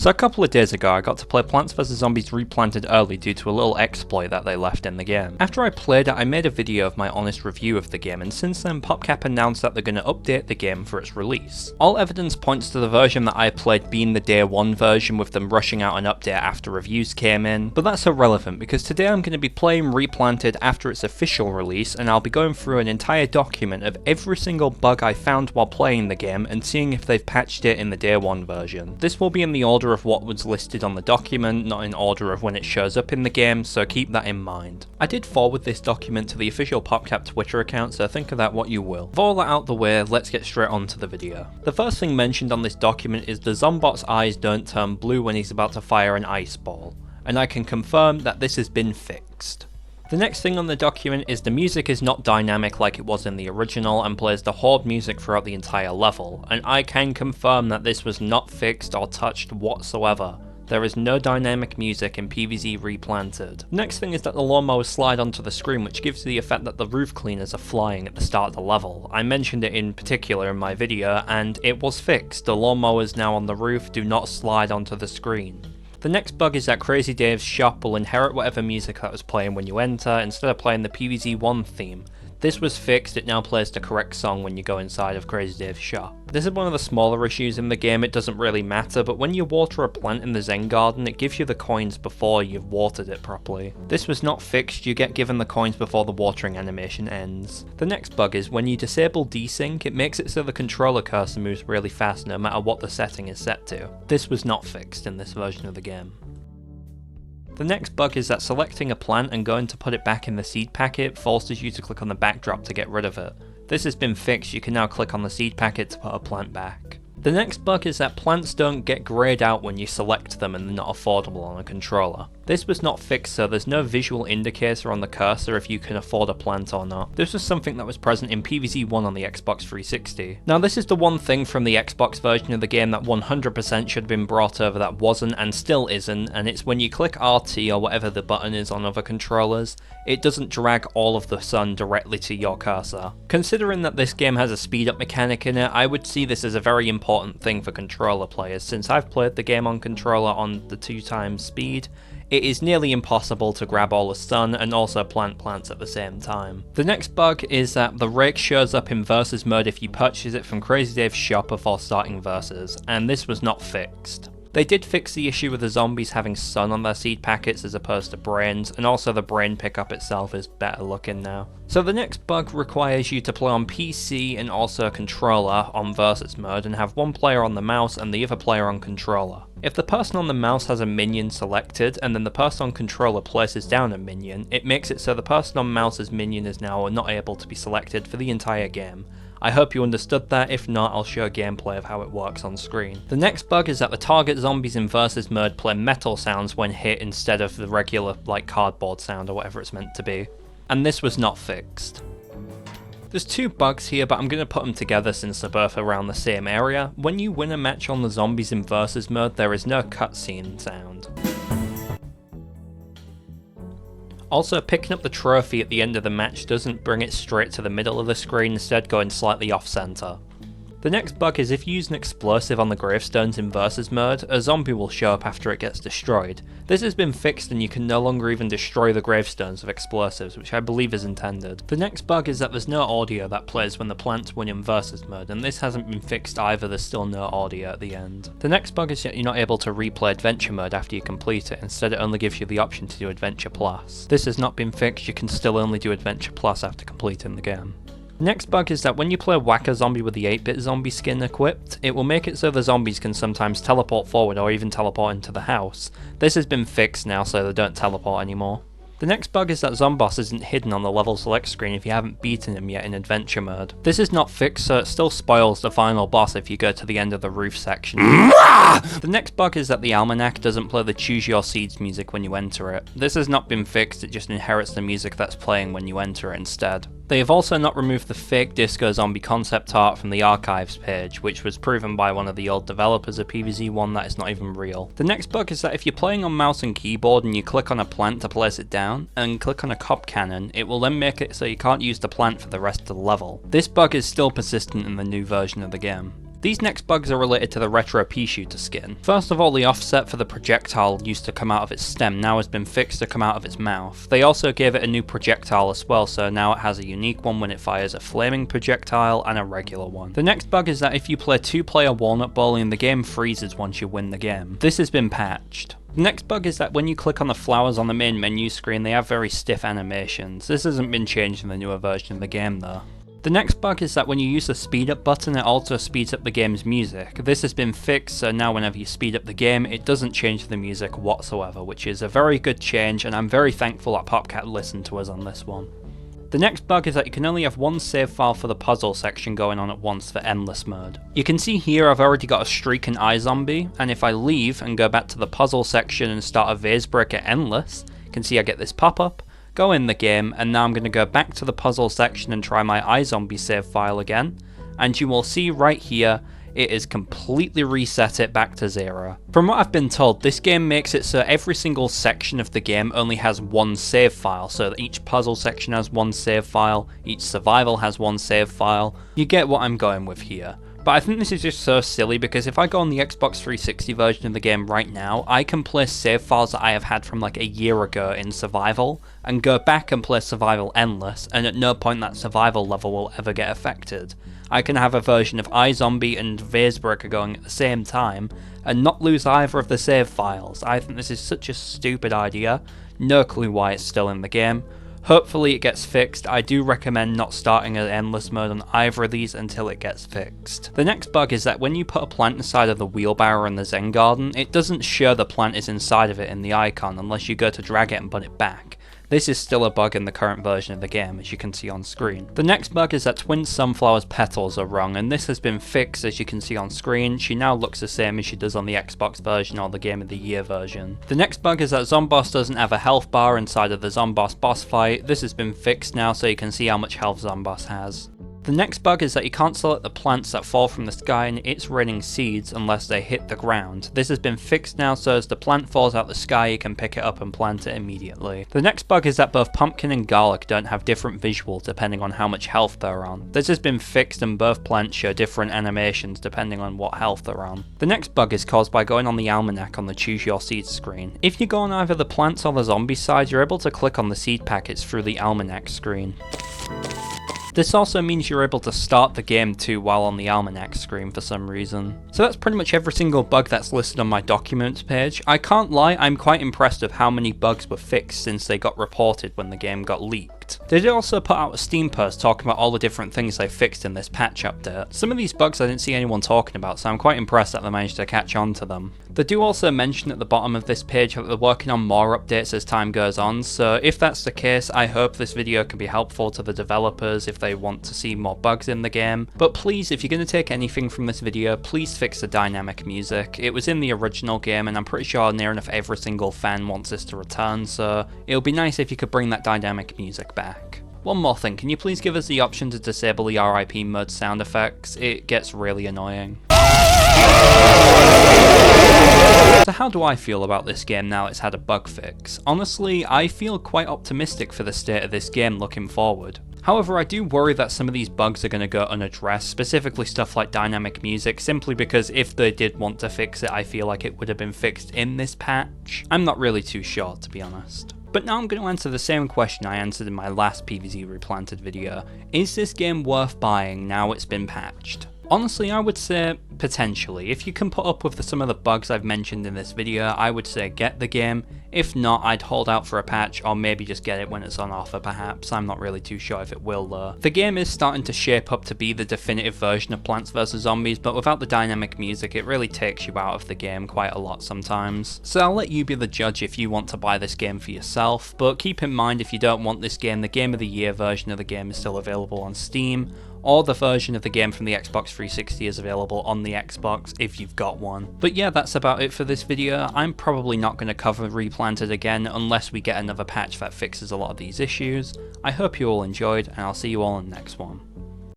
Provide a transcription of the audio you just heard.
So a couple of days ago I got to play Plants vs Zombies Replanted early due to a little exploit that they left in the game. After I played it I made a video of my honest review of the game, and since then PopCap announced that they're going to update the game for its release. All evidence points to the version that I played being the day one version, with them rushing out an update after reviews came in, but that's irrelevant because today I'm going to be playing Replanted after its official release, and I'll be going through an entire document of every single bug I found while playing the game and seeing if they've patched it in the day one version. This will be in the order of what was listed on the document, not in order of when it shows up in the game, so keep that in mind. I did forward this document to the official PopCap Twitter account, so think of that what you will. With all that out the way, let's get straight on to the video. The first thing mentioned on this document is the Zombot's eyes don't turn blue when he's about to fire an ice ball, and I can confirm that this has been fixed. The next thing on the document is the music is not dynamic like it was in the original and plays the horde music throughout the entire level, and I can confirm that this was not fixed or touched whatsoever. There is no dynamic music in PvZ Replanted. Next thing is that the lawnmowers slide onto the screen, which gives the effect that the roof cleaners are flying at the start of the level. I mentioned it in particular in my video, and it was fixed. The lawnmowers now on the roof do not slide onto the screen. The next bug is that Crazy Dave's shop will inherit whatever music that was playing when you enter, instead of playing the PvZ1 theme. This was fixed, it now plays the correct song when you go inside of Crazy Dave's shop. This is one of the smaller issues in the game, it doesn't really matter, but when you water a plant in the Zen Garden, it gives you the coins before you've watered it properly. This was not fixed, you get given the coins before the watering animation ends. The next bug is when you disable desync, it makes it so the controller cursor moves really fast no matter what the setting is set to. This was not fixed in this version of the game. The next bug is that selecting a plant and going to put it back in the seed packet forces you to click on the backdrop to get rid of it. This has been fixed, you can now click on the seed packet to put a plant back. The next bug is that plants don't get greyed out when you select them and they're not affordable on a controller. This was not fixed, so there's no visual indicator on the cursor if you can afford a plant or not. This was something that was present in PvZ1 on the Xbox 360. Now this is the one thing from the Xbox version of the game that 100% should have been brought over that wasn't and still isn't, and it's when you click RT or whatever the button is on other controllers, it doesn't drag all of the sun directly to your cursor. Considering that this game has a speed up mechanic in it, I would see this as a very important thing for controller players. Since I've played the game on controller on the 2x speed, it is nearly impossible to grab all the sun and also plant plants at the same time. The next bug is that the rake shows up in versus mode if you purchase it from Crazy Dave's shop before starting versus, and this was not fixed. They did fix the issue with the zombies having sun on their seed packets as opposed to brains, and also the brain pickup itself is better looking now. So the next bug requires you to play on PC and also a controller on versus mode and have one player on the mouse and the other player on controller. If the person on the mouse has a minion selected and then the person on controller places down a minion, it makes it so the person on mouse's minion is now not able to be selected for the entire game. I hope you understood that, if not I'll show gameplay of how it works on screen. The next bug is that the target zombies in versus mode play metal sounds when hit instead of the regular like cardboard sound or whatever it's meant to be. And this was not fixed. There's two bugs here, but I'm going to put them together since they're both around the same area. When you win a match on the zombies in versus mode, there is no cutscene sound. Also, picking up the trophy at the end of the match doesn't bring it straight to the middle of the screen, instead going slightly off center. The next bug is if you use an explosive on the gravestones in versus mode, a zombie will show up after it gets destroyed. This has been fixed and you can no longer even destroy the gravestones with explosives, which I believe is intended. The next bug is that there's no audio that plays when the plants win in versus mode, and this hasn't been fixed either, there's still no audio at the end. The next bug is that you're not able to replay Adventure mode after you complete it, instead it only gives you the option to do Adventure Plus. This has not been fixed, you can still only do Adventure Plus after completing the game. The next bug is that when you play Whacker Zombie with the 8-bit zombie skin equipped, it will make it so the zombies can sometimes teleport forward or even teleport into the house. This has been fixed now so they don't teleport anymore. The next bug is that Zomboss isn't hidden on the level select screen if you haven't beaten him yet in adventure mode. This is not fixed, so it still spoils the final boss if you go to the end of the roof section. The next bug is that the almanac doesn't play the Choose Your Seeds music when you enter it. This has not been fixed, it just inherits the music that's playing when you enter it instead. They have also not removed the fake Disco Zombie concept art from the archives page, which was proven by one of the old developers of PvZ1 that is not even real. The next bug is that if you're playing on mouse and keyboard and you click on a plant to place it down, and click on a cop cannon, it will then make it so you can't use the plant for the rest of the level. This bug is still persistent in the new version of the game. These next bugs are related to the retro pea shooter skin. First of all, the offset for the projectile used to come out of its stem now has been fixed to come out of its mouth. They also gave it a new projectile as well, so now it has a unique one when it fires a flaming projectile and a regular one. The next bug is that if you play 2-player walnut bowling, the game freezes once you win the game. This has been patched. The next bug is that when you click on the flowers on the main menu screen, they have very stiff animations. This hasn't been changed in the newer version of the game though. The next bug is that when you use the speed up button, it also speeds up the game's music. This has been fixed, so now whenever you speed up the game, it doesn't change the music whatsoever, which is a very good change, and I'm very thankful that PopCat listened to us on this one. The next bug is that you can only have one save file for the puzzle section going on at once for endless mode. You can see here I've already got a streak and iZombie, and if I leave and go back to the puzzle section and start a vase break at endless, you can see I get this pop-up, go in the game, and now I'm going to go back to the puzzle section and try my iZombie save file again, and you will see right here it is completely reset it back to 0. From what I've been told, this game makes it so every single section of the game only has one save file, so that each puzzle section has one save file, each survival has one save file. You get what I'm going with here. But I think this is just so silly because if I go on the Xbox 360 version of the game right now, I can play save files that I have had from like a year ago in survival, and go back and play survival endless, and at no point that survival level will ever get affected. I can have a version of iZombie and Vasebreaker going at the same time, and not lose either of the save files. I think this is such a stupid idea, no clue why it's still in the game. Hopefully it gets fixed. I do recommend not starting an endless mode on either of these until it gets fixed. The next bug is that when you put a plant inside of the wheelbarrow in the Zen Garden, it doesn't show the plant is inside of it in the icon unless you go to drag it and put it back. This is still a bug in the current version of the game, as you can see on screen. The next bug is that Twin Sunflower's petals are wrong, and this has been fixed as you can see on screen. She now looks the same as she does on the Xbox version or the Game of the Year version. The next bug is that Zomboss doesn't have a health bar inside of the Zomboss boss fight. This has been fixed now so you can see how much health Zomboss has. The next bug is that you can't select the plants that fall from the sky and it's raining seeds unless they hit the ground. This has been fixed now so as the plant falls out the sky you can pick it up and plant it immediately. The next bug is that both pumpkin and garlic don't have different visuals depending on how much health they're on. This has been fixed and both plants show different animations depending on what health they're on. The next bug is caused by going on the almanac on the choose your seeds screen. If you go on either the plants or the zombie side, you're able to click on the seed packets through the almanac screen. This also means you're able to start the game too while on the almanac screen for some reason. So that's pretty much every single bug that's listed on my documents page. I can't lie, I'm quite impressed with how many bugs were fixed since they got reported when the game got leaked. They did also put out a Steam post talking about all the different things they fixed in this patch update. Some of these bugs I didn't see anyone talking about, so I'm quite impressed that they managed to catch on to them. They do also mention at the bottom of this page that they're working on more updates as time goes on, so if that's the case, I hope this video can be helpful to the developers if they want to see more bugs in the game. But please, if you're going to take anything from this video, please fix the dynamic music. It was in the original game and I'm pretty sure near enough every single fan wants this to return, so it'll be nice if you could bring that dynamic music back. One more thing, can you please give us the option to disable the RIP mode sound effects? It gets really annoying. So how do I feel about this game now it's had a bug fix? Honestly, I feel quite optimistic for the state of this game looking forward. However, I do worry that some of these bugs are going to go unaddressed, specifically stuff like dynamic music, simply because if they did want to fix it, I feel like it would have been fixed in this patch. I'm not really too sure, to be honest. But now I'm going to answer the same question I answered in my last PvZ Replanted video. Is this game worth buying now it's been patched? Honestly, I would say potentially. If you can put up with some of the bugs I've mentioned in this video, I would say get the game. If not, I'd hold out for a patch, or maybe just get it when it's on offer perhaps. I'm not really too sure if it will though. The game is starting to shape up to be the definitive version of Plants vs Zombies, but without the dynamic music it really takes you out of the game quite a lot sometimes. So I'll let you be the judge if you want to buy this game for yourself, but keep in mind if you don't want this game, the Game of the Year version of the game is still available on Steam, or the version of the game from the Xbox 360 is available on the Xbox if you've got one. But yeah, that's about it for this video. I'm probably not going to cover Replanted again unless we get another patch that fixes a lot of these issues. I hope you all enjoyed, and I'll see you all in the next one.